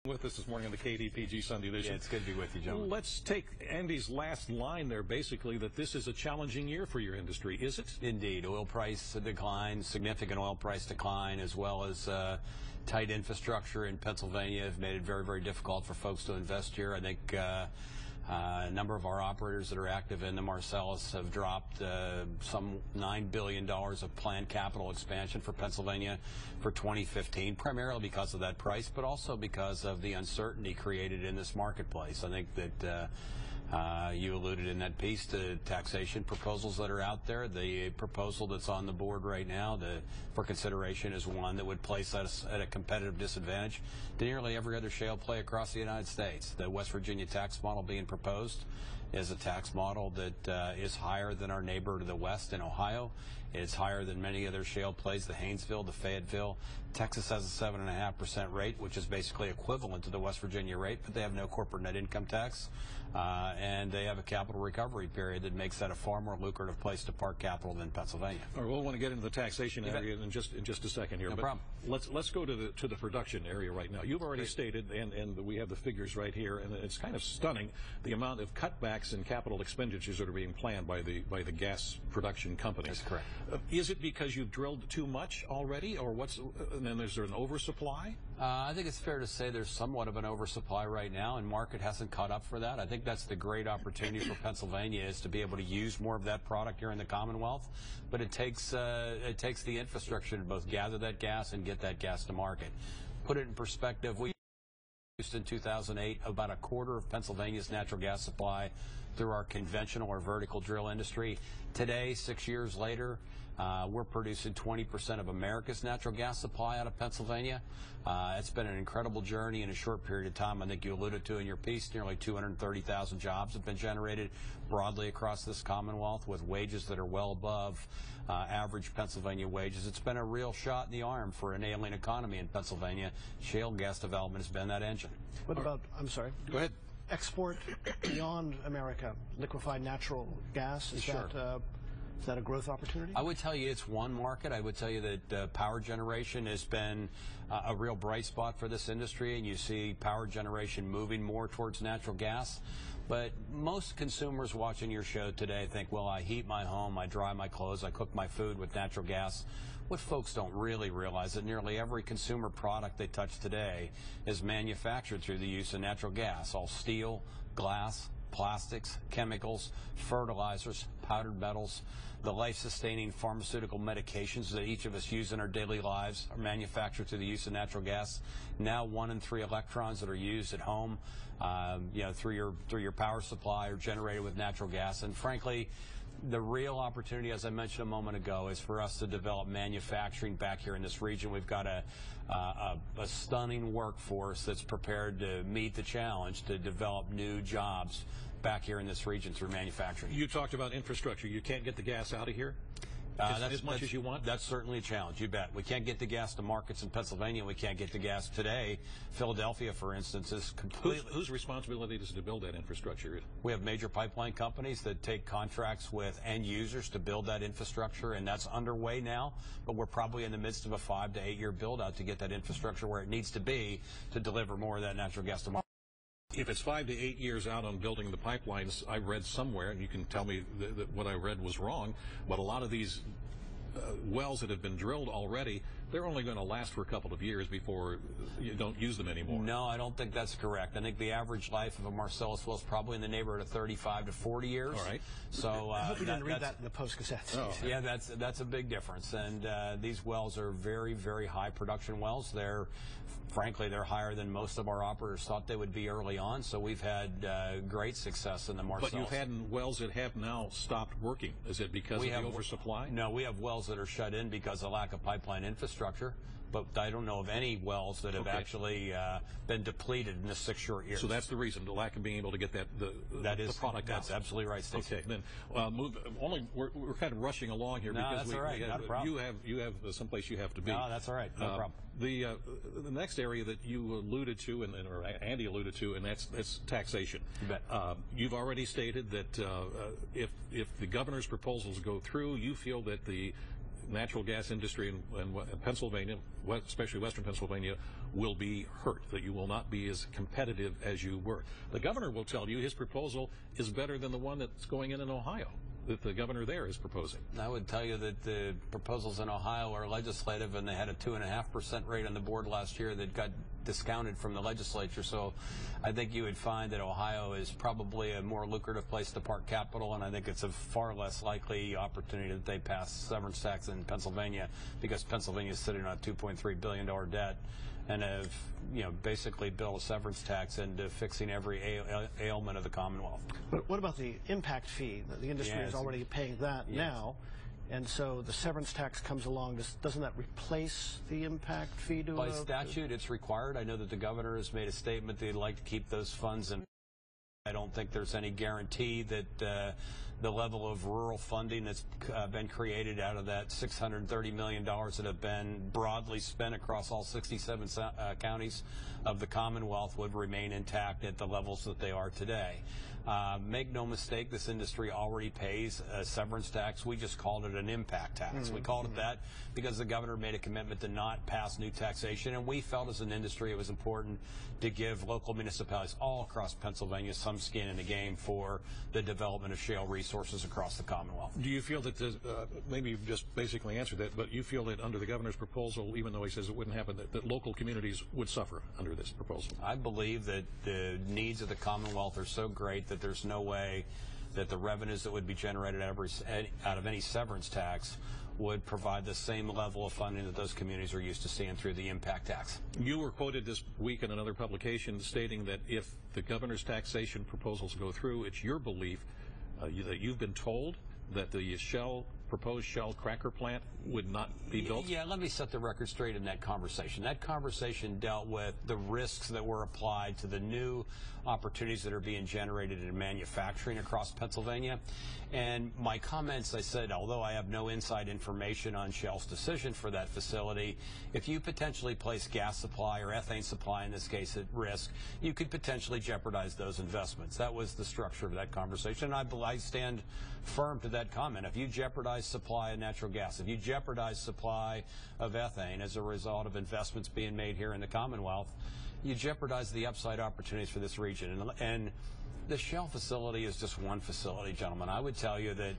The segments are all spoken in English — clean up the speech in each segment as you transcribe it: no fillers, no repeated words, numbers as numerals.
With us this morning on the KDPG Sunday edition. Yeah, it's good to be with you, gentlemen. Let's take Andy's last line there, basically, that this is a challenging year for your industry, is it? Indeed. Oil price decline, significant oil price decline, as well as tight infrastructure in Pennsylvania have made it very, very difficult for folks to invest here. I think a number of our operators that are active in the Marcellus have dropped some $9 billion of planned capital expansion for Pennsylvania for 2015, primarily because of that price, but also because of the uncertainty created in this marketplace. I think that you alluded in that piece to taxation proposals that are out there. The proposal that's on the board right now for consideration is one that would place us at a competitive disadvantage to nearly every other shale play across the United States. The West Virginia tax model being proposed is a tax model that is higher than our neighbor to the west in Ohio. It's higher than many other shale plays, the Haynesville, the Fayetteville. Texas has a 7.5% rate, which is basically equivalent to the West Virginia rate, but they have no corporate net income tax. And they have a capital recovery period that makes that a far more lucrative place to park capital than Pennsylvania. All right, we'll want to get into the taxation area in just a second here. No but problem. Let's go to the production area right now. You've already stated, and we have the figures right here, and it's kind of stunning the amount of cutbacks in capital expenditures that are being planned by the gas production companies. That's correct. Is it because you've drilled too much already, or and then is there an oversupply? I think it's fair to say there's somewhat of an oversupply right now, and market hasn't caught up for that. I think that's the great opportunity for Pennsylvania, is to be able to use more of that product here in the Commonwealth. But it takes the infrastructure to both gather that gas and get that gas to market. Put it in perspective, we produced in 2008 about a quarter of Pennsylvania's natural gas supply through our conventional or vertical drill industry. Today, 6 years later, we're producing 20% of America's natural gas supply out of Pennsylvania. It's been an incredible journey in a short period of time. I think you alluded to in your piece, nearly 230,000 jobs have been generated broadly across this Commonwealth with wages that are well above average Pennsylvania wages. It's been a real shot in the arm for an ailing economy in Pennsylvania. Shale gas development has been that engine. What about, I'm sorry. Go ahead. Export beyond America, liquefied natural gas, is that a growth opportunity? I would tell you it's one market. I would tell you that power generation has been a real bright spot for this industry, and you see power generation moving more towards natural gas. But most consumers watching your show today think, well, I heat my home, I dry my clothes, I cook my food with natural gas. What folks don't really realize is that nearly every consumer product they touch today is manufactured through the use of natural gas. All steel, glass, plastics, chemicals, fertilizers, powdered metals, the life-sustaining pharmaceutical medications that each of us use in our daily lives are manufactured through the use of natural gas. Now 1 in 3 electrons that are used at home, through your power supply are generated with natural gas. And frankly, the real opportunity, as I mentioned a moment ago, is for us to develop manufacturing back here in this region. We've got a stunning workforce that's prepared to meet the challenge to develop new jobs back here in this region through manufacturing. You talked about infrastructure. You can't get the gas out of here as much as you want? That's certainly a challenge, you bet. We can't get the gas to markets in Pennsylvania. We can't get the gas today. Philadelphia, for instance, is completely... Whose responsibility is it to build that infrastructure? We have major pipeline companies that take contracts with end users to build that infrastructure, and that's underway now. But we're probably in the midst of a 5 to 8 year build-out to get that infrastructure where it needs to be to deliver more of that natural gas to market. If it's 5 to 8 years out on building the pipelines, I read somewhere, and you can tell me that what I read was wrong, but a lot of these wells that have been drilled already, they're only going to last for a couple of years before you don't use them anymore. No, I don't think that's correct. I think the average life of a Marcellus well is probably in the neighborhood of 35 to 40 years. All right. So I hope you didn't read that in the Post-Gazette. Oh. Yeah, that's a big difference. And these wells are very, very high production wells. Frankly, they're higher than most of our operators thought they would be early on. So we've had great success in the Marcellus. But you've had wells that have now stopped working. Is it because of the oversupply? No, we have wells that are shut in because of lack of pipeline infrastructure. But I don't know of any wells that have actually been depleted in the 6 short years. So that's the reason, the lack of being able to get the product out. That's absolutely right, Stacey. Okay, then we're kind of rushing along here because that's all right. Not a problem. you have someplace you have to be. No, that's all right. No problem. The next area that you alluded to, or Andy alluded to, and that's taxation. You bet. You've already stated that if the governor's proposals go through, you feel that the natural gas industry in Pennsylvania, especially western Pennsylvania, will be hurt, that you will not be as competitive as you were. The governor will tell you his proposal is better than the one that's going in Ohio, that the governor there is proposing. I would tell you that the proposals in Ohio are legislative, and they had a 2.5% rate on the board last year that got discounted from the legislature. So I think you would find that Ohio is probably a more lucrative place to park capital, and I think it's a far less likely opportunity that they pass severance tax in Pennsylvania, because Pennsylvania is sitting on a $2.3 billion debt and have, basically built a severance tax into fixing every ailment of the Commonwealth. But what about the impact fee? The industry is already paying that now, and so the severance tax comes along. Doesn't that replace the impact fee? By statute, it's required. I know that the governor has made a statement that he'd like to keep those funds in. I don't think there's any guarantee that the level of rural funding that's been created out of that $630 million that have been broadly spent across all 67 counties of the Commonwealth would remain intact at the levels that they are today. Make no mistake, this industry already pays a severance tax. We just called it an impact tax. We called it that because the governor made a commitment to not pass new taxation, and we felt as an industry it was important to give local municipalities all across Pennsylvania some skin in the game for the development of shale resources across the Commonwealth. Do you feel that, maybe you've just basically answered that, but you feel that under the governor's proposal, even though he says it wouldn't happen, that local communities would suffer under this proposal? I believe that the needs of the Commonwealth are so great that there's no way that the revenues that would be generated out of any severance tax would provide the same level of funding that those communities are used to seeing through the impact tax. You were quoted this week in another publication stating that if the governor's taxation proposals go through, it's your belief that you've been told that the proposed Shell cracker plant would not be built? Yeah, let me set the record straight in that conversation. That conversation dealt with the risks that were applied to the new opportunities that are being generated in manufacturing across Pennsylvania. And my comments, I said, although I have no inside information on Shell's decision for that facility, if you potentially place gas supply or ethane supply in this case at risk, you could potentially jeopardize those investments. That was the structure of that conversation. And I stand firm to that comment. If you jeopardize supply of natural gas, if you jeopardize supply of ethane as a result of investments being made here in the Commonwealth, you jeopardize the upside opportunities for this region. And the Shell facility is just one facility, gentlemen. I would tell you that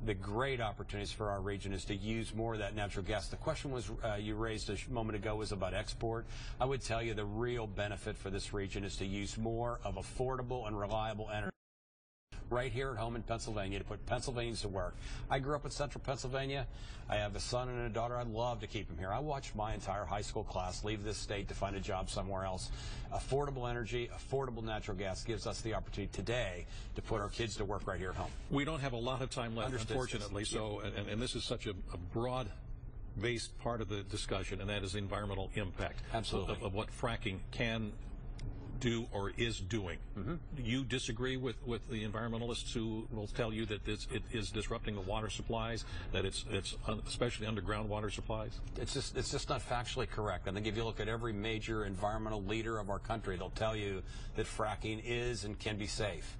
the great opportunities for our region is to use more of that natural gas. The question was you raised a moment ago was about export. I would tell you the real benefit for this region is to use more of affordable and reliable energy right here at home in Pennsylvania to put Pennsylvanians to work. I grew up in central Pennsylvania. I have a son and a daughter. I'd love to keep them here. I watched my entire high school class leave this state to find a job somewhere else. Affordable energy, affordable natural gas gives us the opportunity today to put our kids to work right here at home. We don't have a lot of time left, unfortunately, so, and this is such a broad-based part of the discussion, and that is the environmental impact. Absolutely. Of what fracking can do or is doing. Do you disagree with the environmentalists who will tell you that it is disrupting the water supplies, that it's especially underground water supplies? It's just not factually correct. I think if you look at every major environmental leader of our country, they'll tell you that fracking is and can be safe.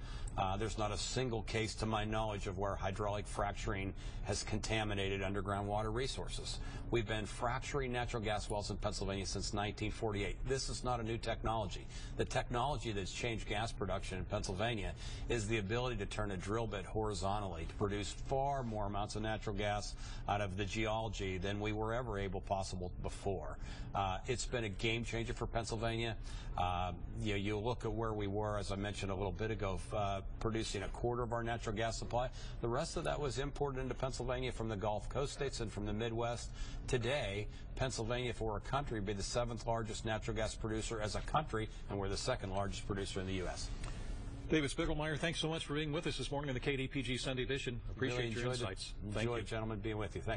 There's not a single case to my knowledge of where hydraulic fracturing has contaminated underground water resources. We've been fracturing natural gas wells in Pennsylvania since 1948. This is not a new technology. The technology that's changed gas production in Pennsylvania is the ability to turn a drill bit horizontally to produce far more amounts of natural gas out of the geology than we were ever possible before. It's been a game changer for Pennsylvania. You look at where we were, as I mentioned a little bit ago, producing a quarter of our natural gas supply. The rest of that was imported into Pennsylvania from the Gulf Coast states and from the Midwest. Today, Pennsylvania, if we're a country, would be the 7th largest natural gas producer as a country, and we're the 2nd largest producer in the U.S. David Spigelmyer, thanks so much for being with us this morning in the KDPG Sunday edition. Appreciate your insights. Enjoyed, gentlemen, being with you. Thank you.